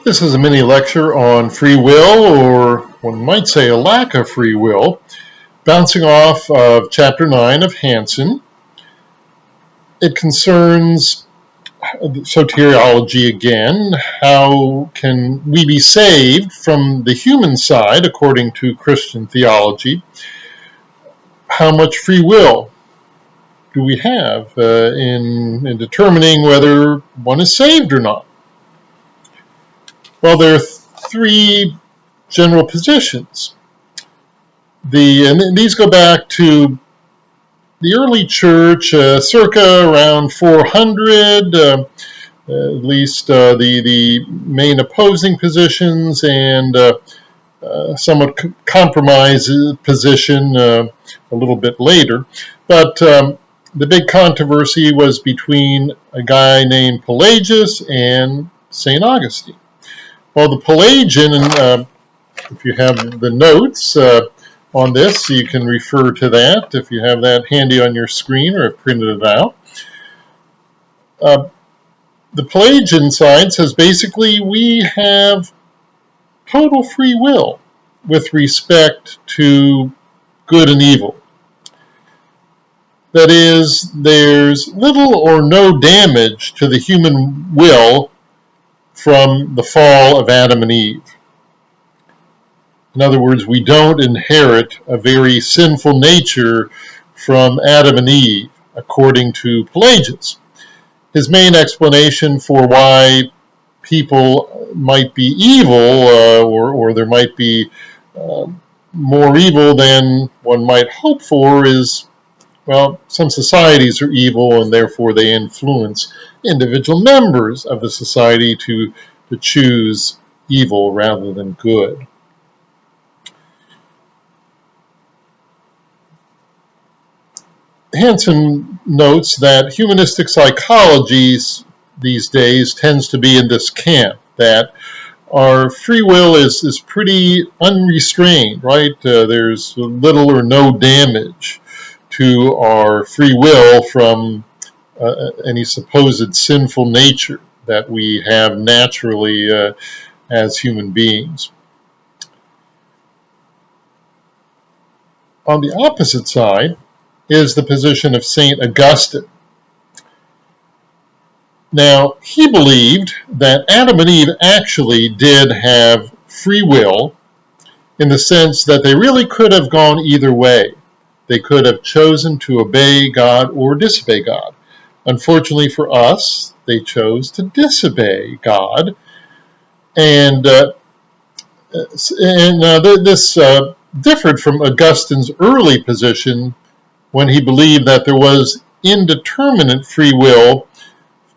This is a mini lecture on free will, or one might say a lack of free will, bouncing off of Chapter 9 of Hansen. It concerns soteriology again. How can we be saved from the human side, according to Christian theology? How much free will do we have in determining whether one is saved or not? Well, there are three general positions. And these go back to the early church, circa around 400, at least the main opposing positions, and somewhat compromise position a little bit later. But the big controversy was between a guy named Pelagius and St. Augustine. Well, the Pelagian, and if you have the notes on this, you can refer to that if you have that handy on your screen or have printed it out. The Pelagian side says basically we have total free will with respect to good and evil. That is, there's little or no damage to the human will from the fall of Adam and Eve. In other words, we don't inherit a very sinful nature from Adam and Eve, according to Pelagius. His main explanation for why people might be evil, or there might be more evil than one might hope for, is, well, some societies are evil and therefore they influence individual members of the society to choose evil rather than good. Hansen notes that humanistic psychology these days tends to be in this camp, that our free will is pretty unrestrained, right? There's little or no damage to our free will from any supposed sinful nature that we have naturally as human beings. On the opposite side is the position of St. Augustine. Now, he believed that Adam and Eve actually did have free will in the sense that they really could have gone either way. They could have chosen to obey God or disobey God. Unfortunately for us, they chose to disobey God. And this differed from Augustine's early position when he believed that there was indeterminate free will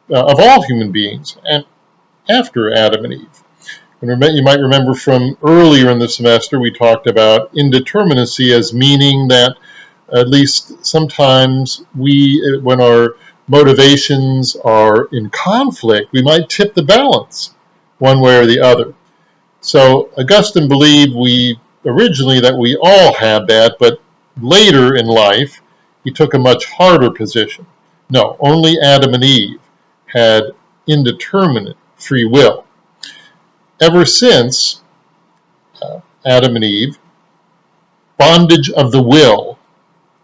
of all human beings and after Adam and Eve. And you might remember from earlier in the semester we talked about indeterminacy as meaning that at least sometimes when our motivations are in conflict, we might tip the balance one way or the other. So Augustine believed originally that we all had that, but later in life he took a much harder position. No, only Adam and Eve had indeterminate free will. Ever since Adam and Eve, bondage of the will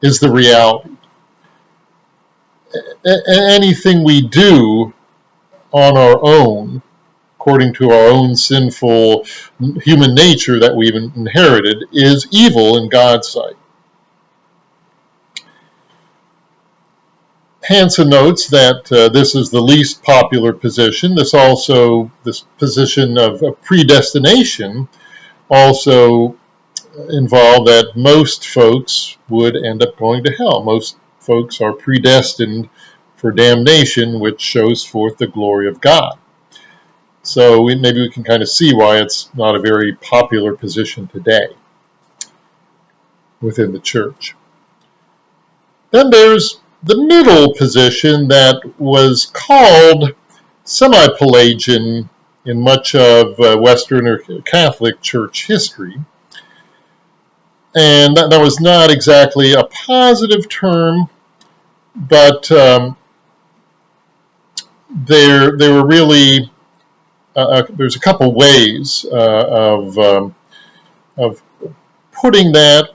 is the reality. Anything we do on our own, according to our own sinful human nature that we've inherited, is evil in God's sight. Hansen notes that this is the least popular position. This position of predestination also involved that most folks would end up going to hell. Most folks are predestined for damnation, which shows forth the glory of God. So maybe we can kind of see why it's not a very popular position today within the church. Then there's the middle position that was called semi-Pelagian in much of Western or Catholic Church history. And that was not exactly a positive term, but there were really there's a couple ways of putting that.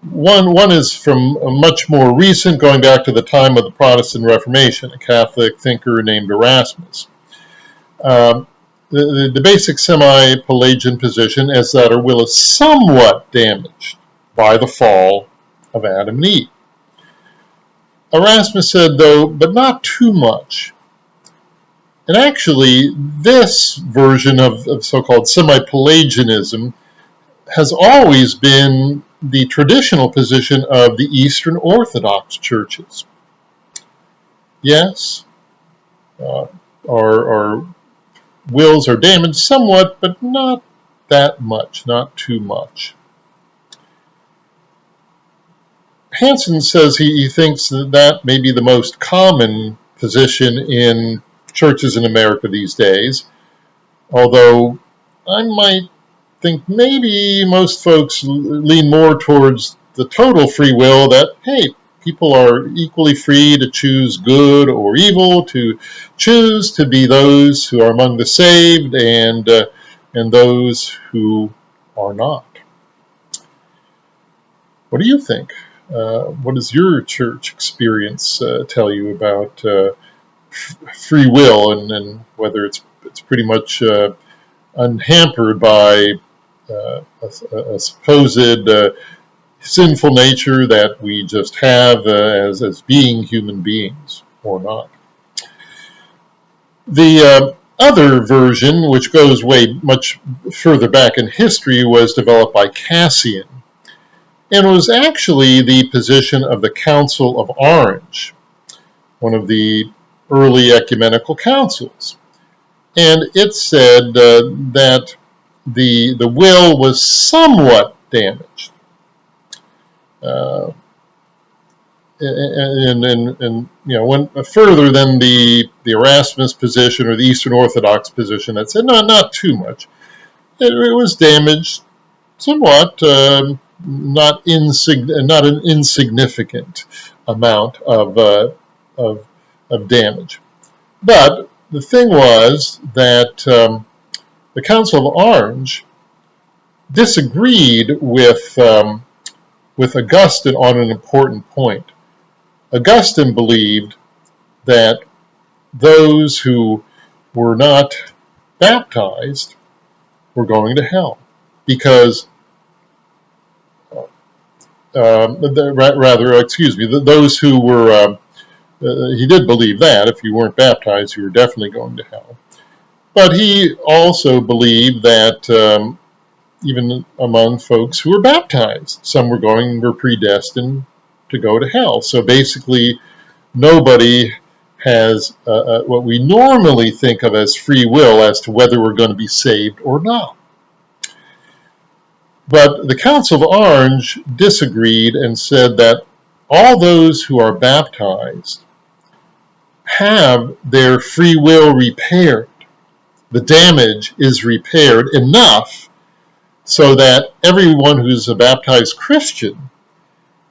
One is from a much more recent, going back to the time of the Protestant Reformation, a Catholic thinker named Erasmus. The basic semi-Pelagian position is that our will is somewhat damaged by the fall of Adam and Eve. Erasmus said, though, but not too much. And actually, this version of so-called semi-Pelagianism has always been the traditional position of the Eastern Orthodox churches. Yes, our wills are damaged somewhat, but not that much, not too much. Hansen says he thinks that may be the most common position in churches in America these days, although I might think maybe most folks lean more towards the total free will, that, hey, people are equally free to choose good or evil, to choose to be those who are among the saved and those who are not. What do you think? What does your church experience tell you about free will, and whether it's pretty much unhampered by a supposed sinful nature that we just have as being human beings, or not? The other version, which goes way much further back in history, was developed by Cassian, and was actually the position of the Council of Orange, one of the early ecumenical councils. And it said that the will was somewhat damaged. And went further than the Erasmus position or the Eastern Orthodox position that said, no, not too much. It was damaged somewhat, not an insignificant amount of damage. But the thing was that the Council of Orange disagreed with Augustine on an important point. Augustine believed that those who were not baptized were going to hell, because those who were, he did believe that if you weren't baptized, you were definitely going to hell. But he also believed that even among folks who were baptized, some were predestined to go to hell. So basically, nobody has what we normally think of as free will as to whether we're going to be saved or not. But the Council of Orange disagreed and said that all those who are baptized have their free will repaired. The damage is repaired enough so that everyone who's a baptized Christian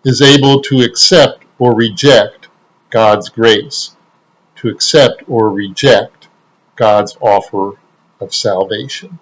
is able to accept or reject God's grace, to accept or reject God's offer of salvation.